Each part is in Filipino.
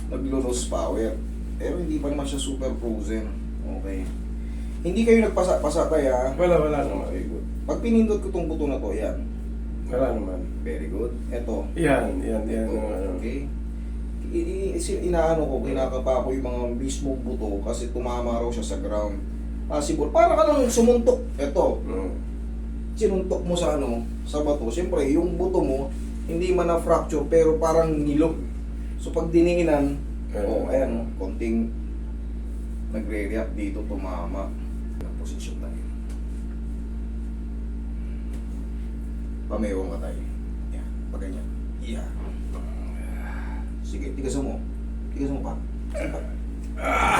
naglo-lose power. Pero hindi pa naman siya super frozen. Okay. Hindi kayo nagpasa-pasa kaya. Wala naman. Okay, good. Pag pinindot ko tong buto na to, yan. Wala naman. Very good. Ito. Yan. Okay. Inaano ko, kinakapa ko yung mga mismong buto kasi tumama raw siya sa ground. Possible. Para ka lang sumuntok. Ito. Sinuntok mo sa sa bato. Siyempre, yung buto mo, hindi man na-fracture pero parang nilog. So pag dininginan, ayan, konting nagre-react dito, tumama. Ang posisyon tayo. Pamewang ka tayo. Yan, pag ganyan. Yeah. Sige, tigasan mo. Tigasan mo pa.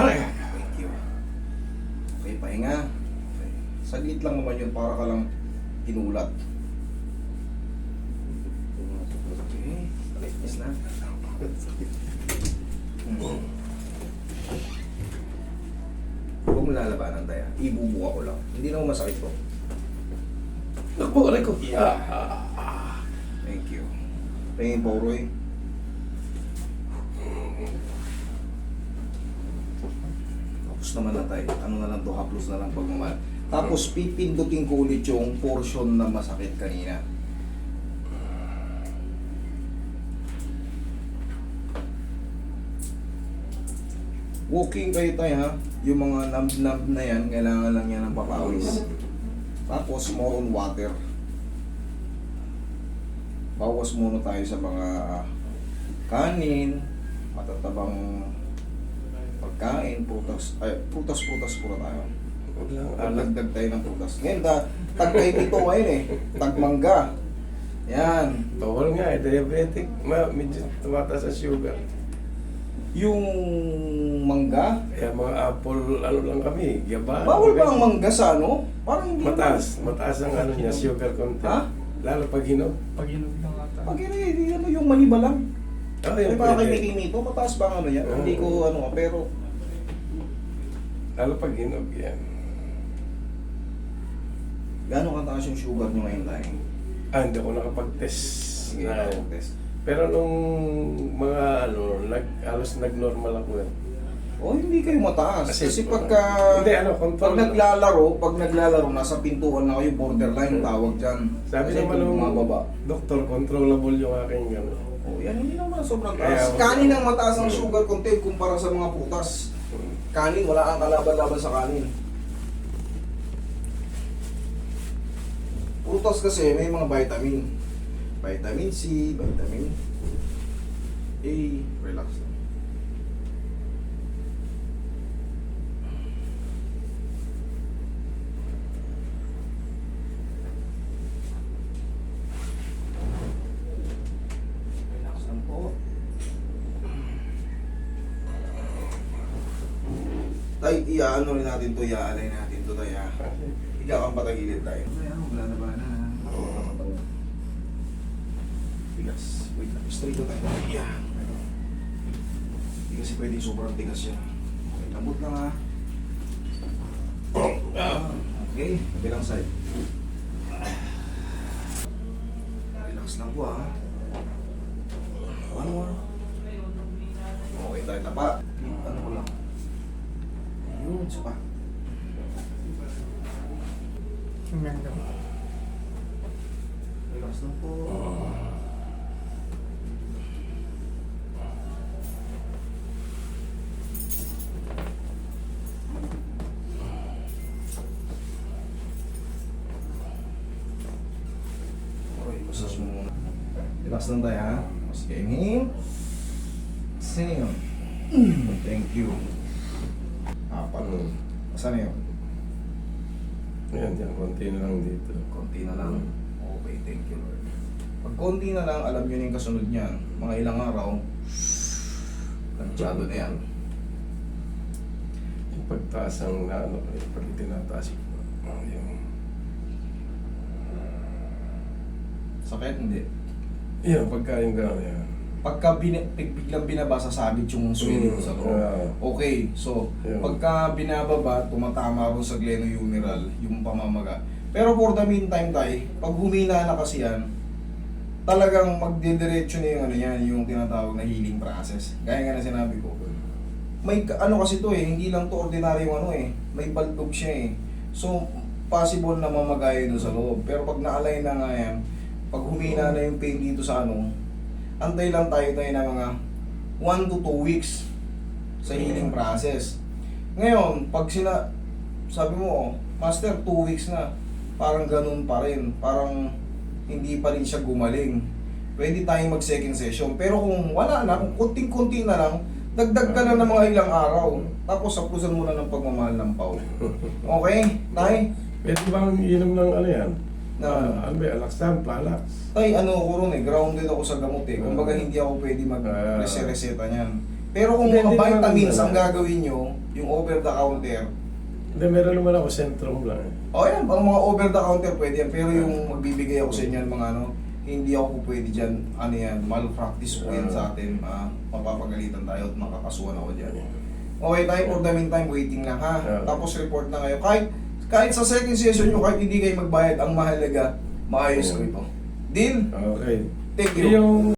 Thank you. Okay, pahinga. Okay. Saglit lang naman yun, para ka lang tinulat. Okay, palis na. Huwag mo lalabanan tayo. Ibubuka ko lang. Hindi naman masakit ko. Naku, aray ko. Thank you. Tingin po, Roy. Tapos naman na tayo. Ano na lang to, haplos na lang pagmamahal. Tapos pipindutin ko ulit yung portion na masakit kanina. Walking kayo tayo ha. Yung mga numb na yan, kailangan lang yan ng papawis. Tapos more on water. Bawas muna tayo sa mga kanin, matatabang pagkain, prutas puro tayo. Dagdag tayo ng prutas. Ngayon, tag-kahit ito ngayon tagmangga. Yan. Bawal nga diabetic. Medyo tumataas ang sugar. Yung mangga, Kaya mga apple, lang kami, yaba. bawal ba ang mangga sa Parang hindi Mataas ang niya, sugar content. Ha? Lalo pag hinog. Pag inog ng ata. Pag yung maniba lang. Oh, May yun, mga pwede. kay ito, mataas ba ang yan? Oo. Hindi ko pero Lalo pag hinog, yan. gano'ng kataas yung sugar nyo ngayon tayo? Hindi ako nakapag-test. Sige, test. Pero nung mga halos nag-normal ako eh. Hindi kayo mataas. Kasi pagka Hindi, pag control. naglalaro, nasa pintuan na kayo, borderline tawag dyan. Sabi Kasi naman kung nung bumababa. doktor, controllable yung aking Yan hindi naman sobrang Kaya, taas. Kanin ang mataas ang sugar content kumpara sa mga prutas. Kanin, wala kang kalaban-laban sa kanin. Prutas kasi may mga vitamin. Vitamin C, vitamin A, relax lang. Relax lang po. Tay, iaano rin natin to, iaalay natin to, tay ha. Higa kang patagilid tayo. Wala na ba na? Tigas. Wait lang, straight tayo. Yeah. Hindi kasi pwede sobrang tigas yan. Okay, lambot lang ha. Okay, kabilang side. Relax lang po ha. One more. Okay tayo, tapa. Ano ko lang. Ayun, sapa. Umenda. Relax lang po. Okay, massage mo muna. Relax lang tayo ha. Mas inhale. Exhale. Thank you. Apat. Saan na yun? Yan, konti na lang dito. Konti na lang. Okay, thank you Lord. Pag konti na lang, alam nyo na yung kasunod niyan. Mga ilang araw, lansyado na yan. Yung pagtaas ang pag itinataas ko. Yung Sakit? Hindi. Yan, pagkain gano'n yan. Pagka biglang binabasa, sabit yung swelling mo sa loob. Okay, so Yeah. pagka binababa, tumatama ron sa glenohumeral, yung pamamaga. Pero for the meantime tayo, pag humina na kasi yan, talagang magdidiretso na yung ano yan, yung tinatawag na healing process. Gaya nga na sinabi ko. May ano kasi to hindi lang to ordinary yung ano may baldog siya So, possible na mamagay doon sa loob. Pero pag na-align na nga yan, pag humina na yung pain dito sa ano, antay lang tayo na mga 1 to 2 weeks sa healing process. Ngayon, pag sabi mo, Master, 2 weeks na, parang ganun pa rin. Parang hindi pa rin siya gumaling. Pwede tayong mag second session. Pero kung wala na, kung kunting-kunti na lang, dagdag ka na ng mga ilang araw. Tapos sapusan mo na ng pagmamahal ng pau. Okay? Tay? Pwede bang inom ng ano yan? Na, Ano ba, Alaxan, Plalax? tay, ano ko ron grounded ako sa gamot Kumbaga hindi ako pwede mag-reseta niyan. Pero kung mga Hindi naman vitamins ang ano. gagawin nyo, yung over the counter, Hindi, meron naman ako Centrum lang yan, ang mga over the counter pwede yan. Pero yung magbibigay ako sa inyo ng mga ano, hindi ako po pwede dyan, ano yan, malpractice po yan sa atin. Mapapagalitan tayo at makakasuhan ako dyan. Okay tayo, for the meantime, waiting lang ha. Tapos report na kayo. Kahit sa second session nyo, kahit hindi kayo magbayad, ang mahalaga, maayos ko ito. Deal? Okay. Thank you. Yung